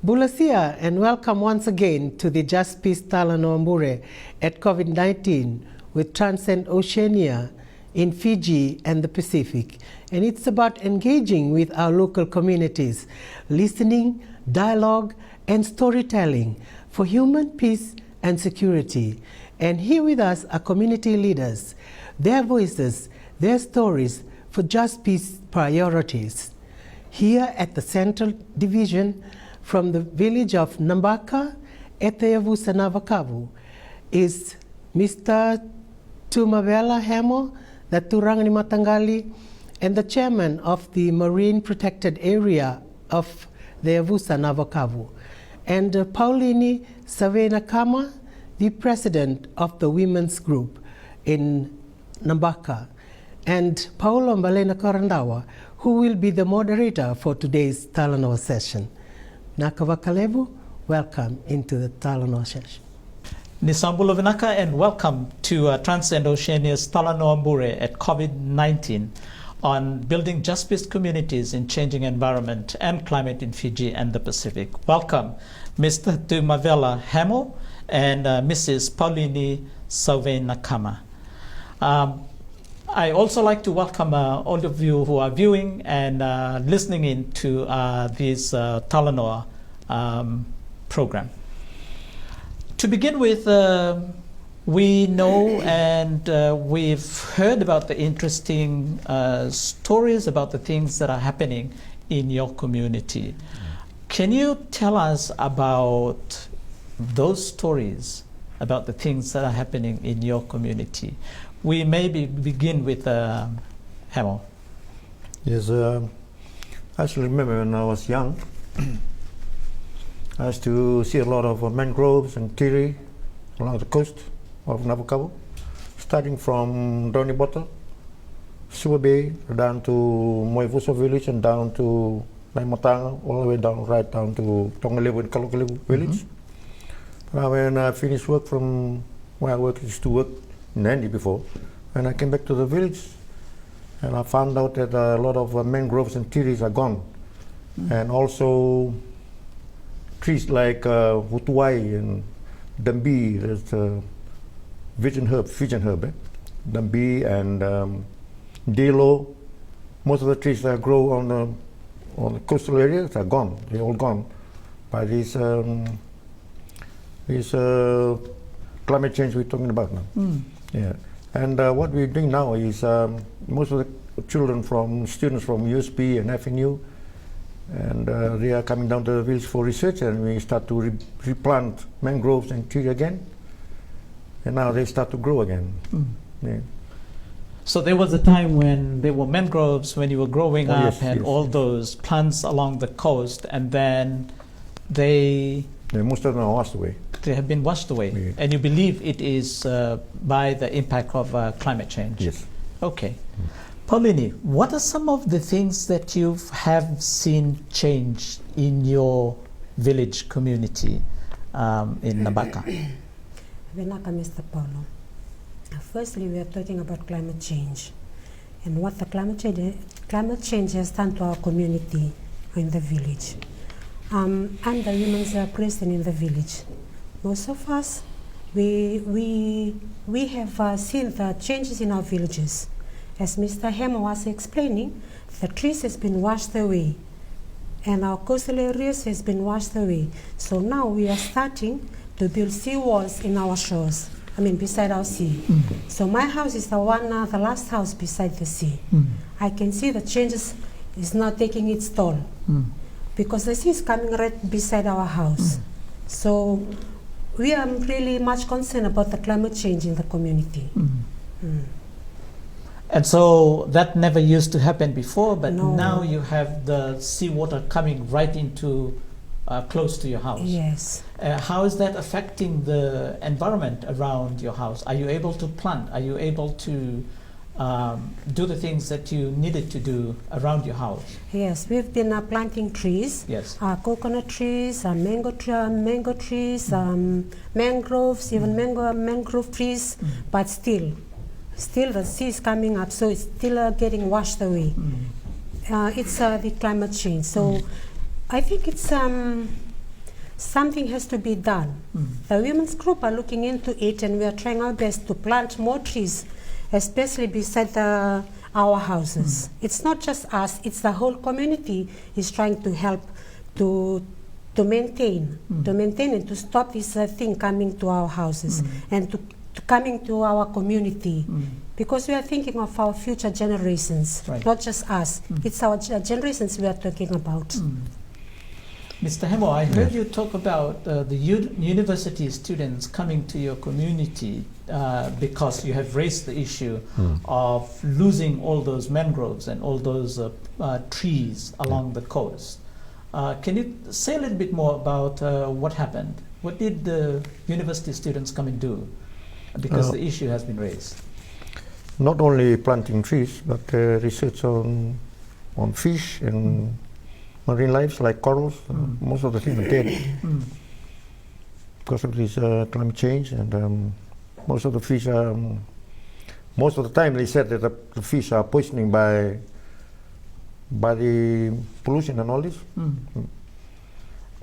Bulasia, and welcome once again to the Justpeace Talanoa Bure at COVID-19 with Transcend Oceania in Fiji and the Pacific. And it's about engaging with our local communities, listening, dialogue, and storytelling for human peace and security. And here with us are community leaders, their voices, their stories for Justpeace priorities. Here at the Central Division, from the village of Nabaka at the Yavusa Navakavu is Mr. Tubavale Hemu the Turaga Mataqali, and the chairman of the Marine Protected Area of the Yavusa Navakavu, and Paulini Saveinakama, the president of the women's group in Nabaka, and Paulo and Baleinakorodawa, who will be the moderator for today's Talanoa session. Levu, welcome into the Talanoa session. Nisambulo Vinaka, and welcome to Transcend Oceania's Talanoa Bure at COVID-19 on building Justpeace communities in changing environment and climate in Fiji and the Pacific. Welcome, Mr. Tubavale Hemu and Mrs. Paulini Saveinakama. I also like to welcome all of you who are viewing and listening in to this Talanoa program. To begin with, we know and we've heard about the interesting stories about the things that are happening in your community. Can you tell us about those stories, about the things that are happening in your community? We maybe begin with Hemu. Yes, I still remember when I was young, I used to see a lot of mangroves and tiri along the coast of Navakavu, starting from Doni Bottle, Suwa Bay, down to Moivuso village and down to Mataqali, all the way down, right down to Levu and Levu village. When I finished work from where I used to work in Nandi before, and I came back to the village and I found out that a lot of mangroves and trees are gone, and also trees like Hutuai and Dambi, there's Fijian herb, Dambi and Delo. Most of the trees that grow on the coastal areas are gone. They're all gone by this climate change we're talking about now. Yeah, and what we're doing now is most of the students from USP and FNU, and they are coming down to the village for research, and we start to replant mangroves and trees again, and now they start to grow again. Yeah. So there was a time when there were mangroves when you were growing up, yes, and yes, all those plants along the coast, and then most of them are washed away. They have been washed away. Yeah. And you believe it is by the impact of climate change? Yes. Okay. Paulini, what are some of the things that you have seen change in your village community in Nabaka? Vinaka, Mr. Paulo. Firstly, we are talking about climate change and what the climate change has done to our community in the village. I'm the women's president in the village. Most of us, we have seen the changes in our villages. As Mr. Hemu was explaining, the trees has been washed away and our coastal areas has been washed away. So now we are starting to build sea walls in our shores, beside our sea. So my house is the last house beside the sea. I can see the changes is not taking its toll because the sea is coming right beside our house. So we are really much concerned about the climate change in the community. And so that never used to happen before, but No. now you have the seawater coming right into close to your house. Yes. How is that affecting the environment around your house? Are you able to plant? Are you able to do the things that you needed to do around your house? Yes, we've been planting trees. Yes. Coconut trees, mango trees, mangroves, even mangrove trees, but still the sea is coming up, so it's still getting washed away. It's the climate change. So I think it's something has to be done. The women's group are looking into it, and we are trying our best to plant more trees, especially beside our houses. It's not just us, it's the whole community is trying to help to maintain and to stop this thing coming to our houses and to coming to our community, because we are thinking of our future generations, not just us. It's our generations we are talking about. Mr. Hemu, I heard you talk about the university students coming to your community because you have raised the issue of losing all those mangroves and all those trees along the coast. Can you say a little bit more about what happened? What did the university students come and do? Because the issue has been raised. Not only planting trees, but research on fish and marine lives like corals. Most of the things are dead because of this climate change, and most of the fish are. Most of the time, they said that the fish are poisoning by the pollution and all this.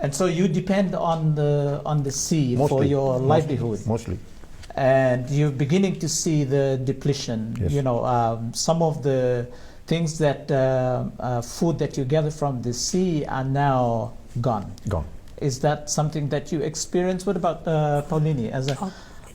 And so you depend on the sea Mostly, for your livelihood. Mostly. And you're beginning to see the depletion. Yes. You know, some of the things that food that you gather from the sea are now gone. Is that something that you experience? What about Paulini?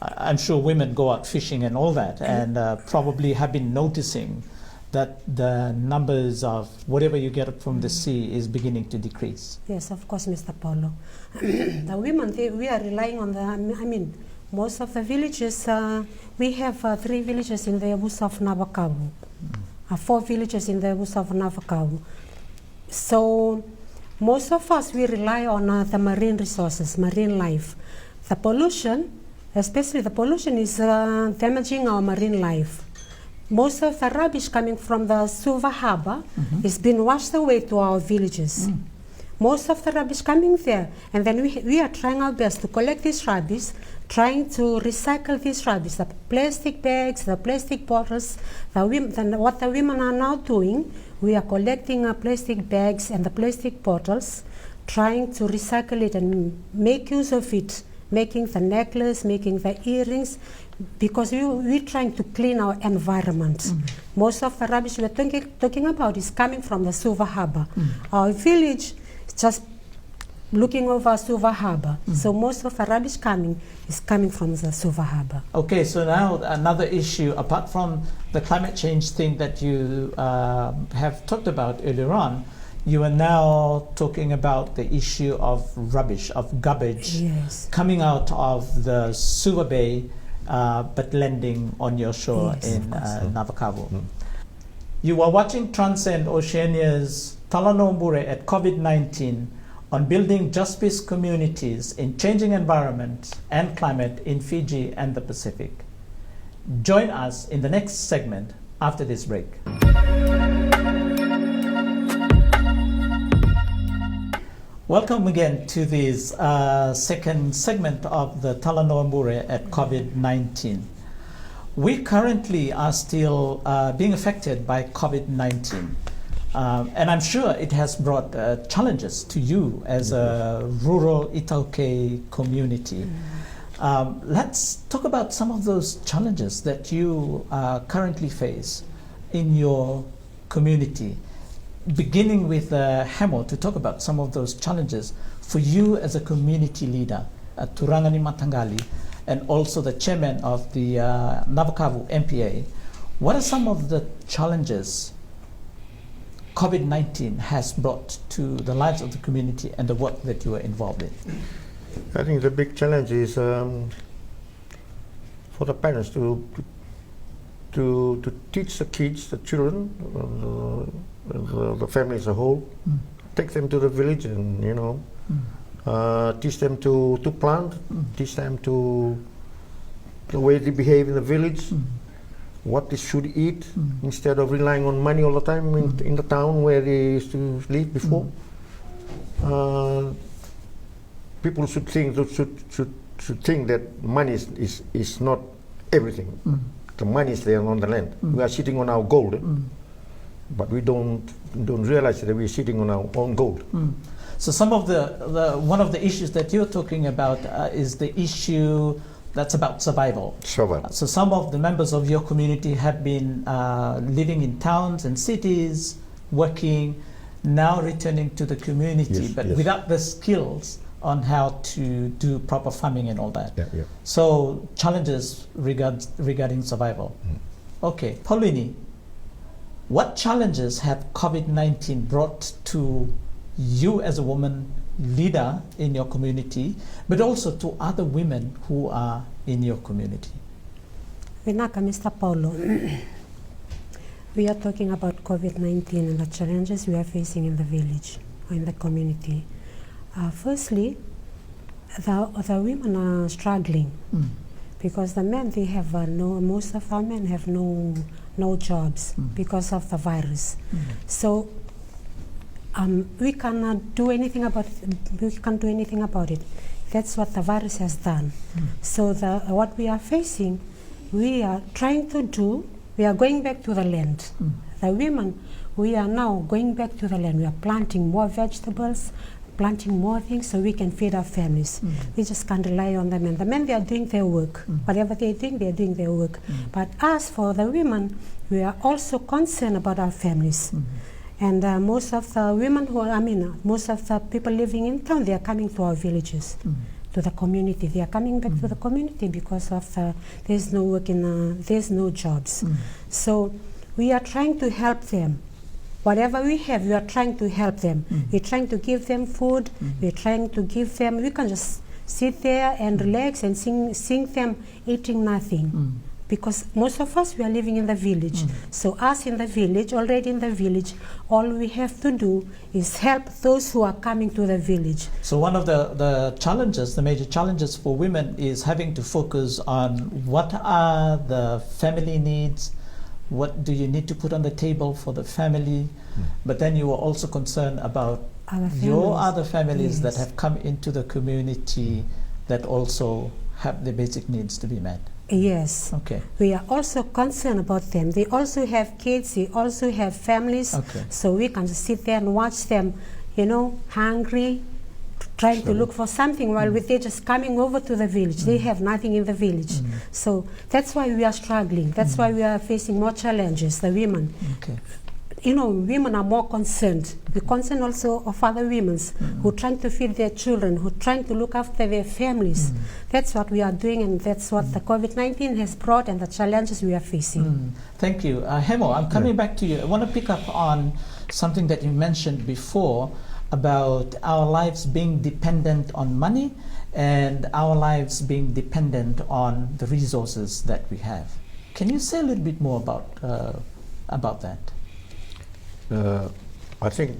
I'm sure women go out fishing and all that, and probably have been noticing that the numbers of whatever you get from the sea is beginning to decrease. Yes, of course, Mr. Paulo. The women, we are relying on the, most of the villages, we have 3 villages in the Yavusa Navakavu, 4 villages in the Yavusa Navakavu. So most of us, we rely on the marine resources, marine life. The pollution, especially the pollution, is damaging our marine life. Most of the rubbish coming from the Suva Harbor is being washed away to our villages. Most of the rubbish coming there, and then we are trying our best to collect this rubbish, trying to recycle this rubbish, the plastic bags, the plastic bottles. What the women are now doing, we are collecting plastic bags and the plastic bottles, trying to recycle it and make use of it, making the necklace, making the earrings, because we're trying to clean our environment. Most of the rubbish we're talking about is coming from the Suva Harbor. Our village is just looking over Suva Harbor. So most of the rubbish is coming from the Suva Harbor. Okay, so now another issue, apart from the climate change thing that you have talked about earlier on, you are now talking about the issue of rubbish, of garbage coming out of the Suva Bay, but landing on your shore in Navakavu. You are watching Transcend Oceania's Talanoa Bure at COVID-19 on building Justpeace communities in changing environment and climate in Fiji and the Pacific. Join us in the next segment after this break. Welcome again to this second segment of the Talanoa Bure at COVID-19. We currently are still being affected by COVID-19. And I'm sure it has brought challenges to you as a rural Itauke community. Let's talk about some of those challenges that you currently face in your community. Beginning with Hemu to talk about some of those challenges for you as a community leader at Turanga Mataqali, and also the chairman of the Navakavu MPA. What are some of the challenges COVID-19 has brought to the lives of the community and the work that you are involved in? I think the big challenge is for the parents to teach the kids, the children, the family as a whole, take them to the village and teach them to plant, teach them to the way they behave in the village, what they should eat, instead of relying on money all the time in the town where they used to live before. People should think that money is not everything. The money is there on the land. We are sitting on our gold. but we don't realize that we're sitting on our own gold. So some of one of the issues that you're talking about is the issue that's about survival. Survival. So some of the members of your community have been living in towns and cities, working, now returning to the community, but without the skills on how to do proper farming and all that. So challenges regarding survival. Okay, Paulini, what challenges have COVID-19 brought to you as a woman leader in your community, but also to other women who are in your community? Mr. Paulo, we are talking about COVID-19 and the challenges we are facing in the village or in the community. Firstly, the women are struggling because the men, they have most of our men have no jobs because of the virus. So we cannot do anything about it. We can't do anything about it. That's what the virus has done. So what we are facing, we are trying to do, we are going back to the land. The women, we are now going back to the land. We are planting more vegetables, planting more things so we can feed our families. We just can't rely on the men. The men, they are doing their work. Whatever they're doing their work. But as for the women, we are also concerned about our families. And most of the women most of the people living in town, they are coming to our villages, to the community. They are coming back to the community because of there's no work there's no jobs. So we are trying to help them. Whatever we have, we are trying to help them. We're trying to give them food. We're trying to give them, we can just sit there and relax and sing them eating nothing. Because most of us, we are living in the village. So us in the village, already in the village, all we have to do is help those who are coming to the village. So one of the challenges, the major challenges for women is having to focus on what are the family needs, what do you need to put on the table for the family, but then you are also concerned about your other families that have come into the community that also have the basic needs to be met. Yes. Okay. We are also concerned about them. They also have kids, they also have families. Okay. So we can just sit there and watch them, hungry, trying to look for something while they're just coming over to the village. They have nothing in the village. So that's why we are struggling. That's why we are facing more challenges, the women. Okay. Women are more concerned. We're concerned also of other women who are trying to feed their children, who are trying to look after their families. That's what we are doing, and that's what the COVID-19 has brought and the challenges we are facing. Thank you. Hemu, I'm coming back to you. I want to pick up on something that you mentioned before about our lives being dependent on money and our lives being dependent on the resources that we have. Can you say a little bit more about that? I think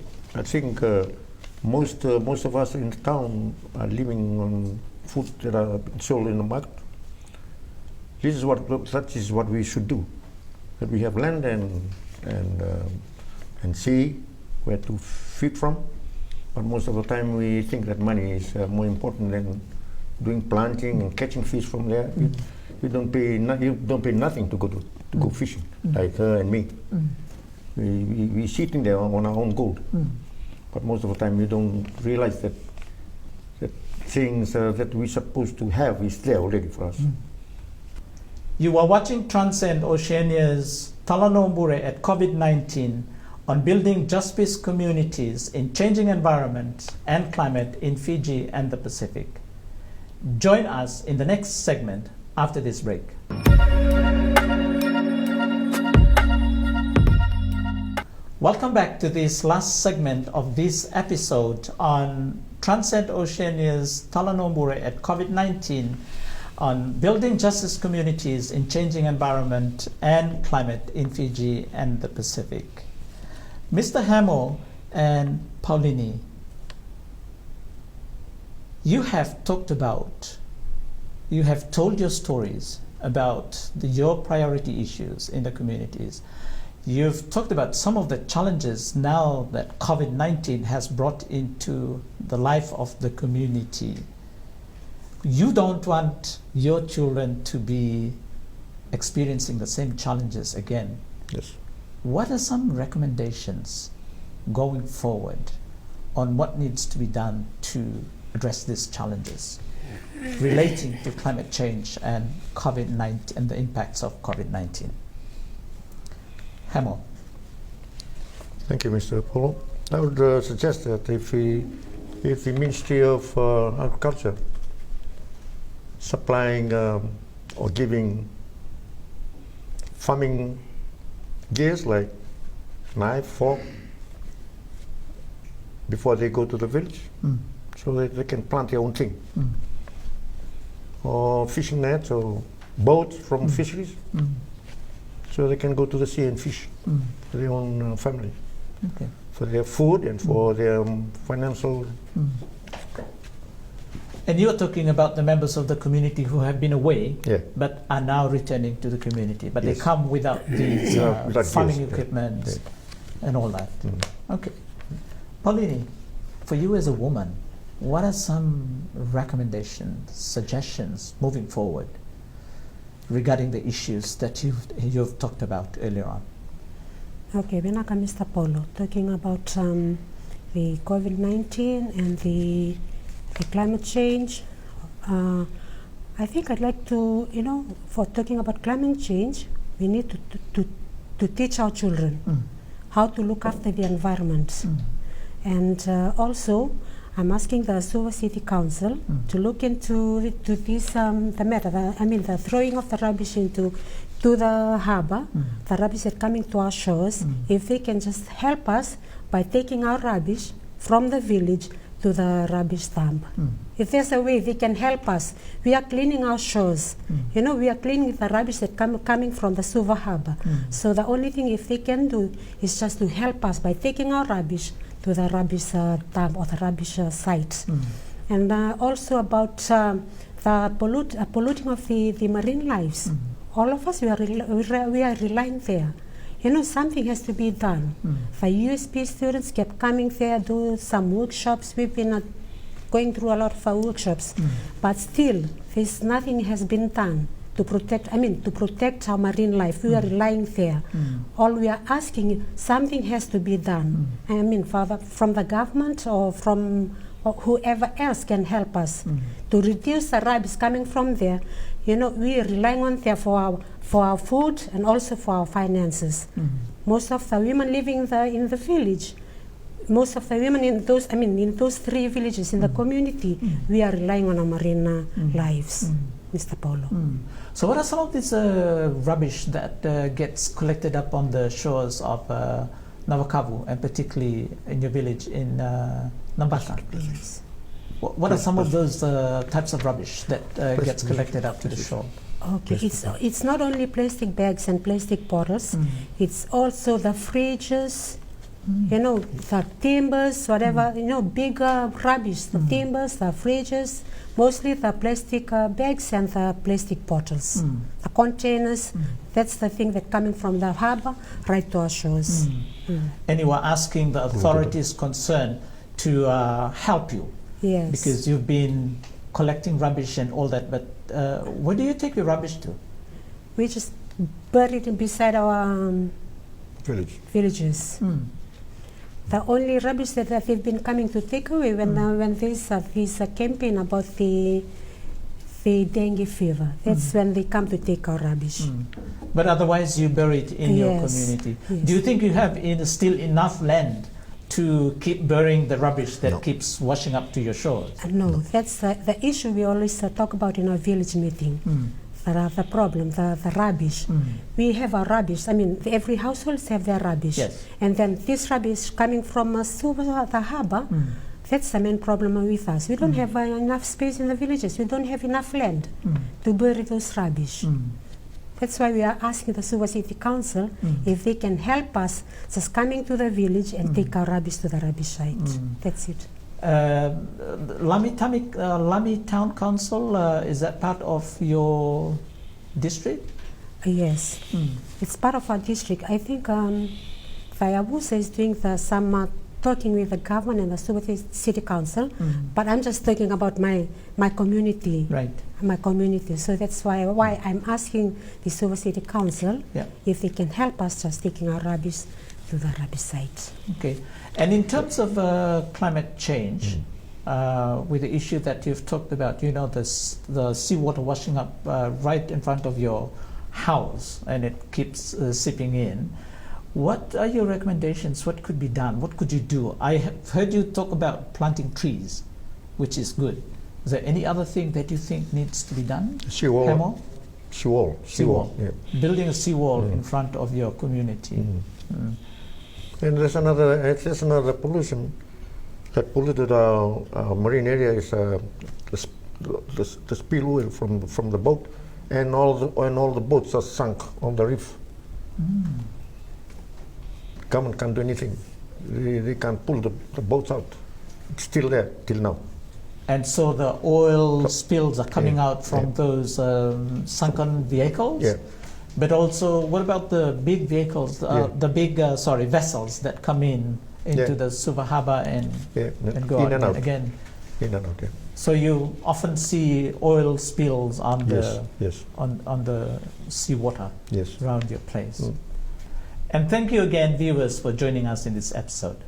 most of us in town are living on food that are sold in the market. That is what we should do. That we have land and sea where to feed from. But most of the time we think that money is more important than doing planting and catching fish from there. You don't pay nothing to go fishing, like her and me. We sitting there on our own gold, but most of the time we don't realize that things that we're supposed to have is there already for us. You are watching Transcend Oceania's Talanoa Bure at COVID-19 on building Justpeace communities in changing environments and climate in Fiji and the Pacific. Join us in the next segment after this break. Welcome back to this last segment of this episode on Transcend Oceania's Talanoa Bure at COVID-19 on building justice communities in changing environment and climate in Fiji and the Pacific. Mr. Hemu and Paulini, you have told your stories about your priority issues in the communities. You've talked about some of the challenges now that COVID-19 has brought into the life of the community. You don't want your children to be experiencing the same challenges again. Yes. what are some recommendations going forward on what needs to be done to address these challenges relating to climate change and COVID-19 and the impacts of COVID-19? Hemu. Thank you, Mr. Paulo. I would suggest that if the Ministry of Agriculture supplying or giving farming gears like knife, fork, before they go to the village, so that they can plant their own thing. Or fishing nets or boats from fisheries, so they can go to the sea and fish for their own family, for their food and for their financial. And you're talking about the members of the community who have been away, but are now returning to the community, but yes. they come without these farming equipment and all that. Okay. Paulini, for you as a woman, what are some recommendations, suggestions moving forward regarding the issues that you've talked about earlier on? Okay, Benaka Mr. Paulo, talking about the COVID-19 and the climate change. I think I'd like to, for talking about climate change, we need to teach our children how to look after the environment. And also, I'm asking the Suva City Council to look into this, the matter, the throwing of the rubbish to the harbour, the rubbish that's coming to our shores, if they can just help us by taking our rubbish from the village to the rubbish dump. If there's a way they can help us, we are cleaning our shores. We are cleaning the rubbish that coming from the Suva harbour. So the only thing if they can do is just to help us by taking our rubbish to the rubbish dump or the rubbish site. And also about the polluting of the marine lives. All of us, we are relying there. Something has to be done. The USP students kept coming there, do some workshops. We've been going through a lot of workshops, but still, nothing has been done to protect our marine life. We are relying there. All we are asking, something has to be done. From the government or from whoever else can help us to reduce the rubbish coming from there. We are relying on there for our food and also for our finances. Most of the women living in the village, most of the women in those, in those 3 villages in the community, we are relying on our marine lives, Mr. Paulo. So what are some of this rubbish that gets collected up on the shores of Navakavu, and particularly in your village in Nabaka? Yes. What are some of those types of rubbish that gets collected up to the shore? Okay, it's not only plastic bags and plastic bottles, it's also the fridges, the timbers, whatever, bigger rubbish, the timbers, the fridges, mostly the plastic bags and the plastic bottles, the containers. That's the thing that coming from the harbour right to our shores. And you are asking the authorities concerned to help you. Yes. Because you've been collecting rubbish and all that, but where do you take your rubbish to? We just bury it beside our villages. The only rubbish that they've been coming to take away when there's a campaign about the dengue fever, that's when they come to take our rubbish. But otherwise you bury it in your community. Yes. Do you think you have still enough land to keep burying the rubbish that keeps washing up to your shores? No, that's the issue we always talk about in our village meeting. The problem, the rubbish. We have our rubbish. Every household have their rubbish. Yes. And then this rubbish coming from the harbour, that's the main problem with us. We don't have enough space in the villages. We don't have enough land to bury those rubbish. That's why we are asking the Suva City Council if they can help us just coming to the village and take our rubbish to the rubbish site. That's it. Lami Town Council, is that part of your district? Yes, it's part of our district. I think Yavusa is doing some talking with the government and the Suva City Council, but I'm just talking about my community. Right. My community. So that's why I'm asking the Suva City Council if they can help us just taking our rubbish to the rubbish site. Okay. And in terms of climate change, with the issue that you've talked about, you know, the seawater washing up right in front of your house and it keeps seeping in. What are your recommendations? What could be done? What could you do? I have heard you talk about planting trees, which is good. Is there any other thing that you think needs to be done? Seawall. Hemu? Seawall. Yeah. Building a seawall in front of your community. And there's another pollution that polluted our marine area is the spill oil from the boat, and all the boats are sunk on the reef. Government can't do anything. They can't pull the boats out. It's still there till now. And so the oil spills are coming out from those sunken vehicles? Yeah. But also, what about the big vehicles, the big vessels that come into the Suva Harbour and go in out and out again? In and out, yeah. So you often see oil spills on on the seawater around your place. And thank you again, viewers, for joining us in this episode.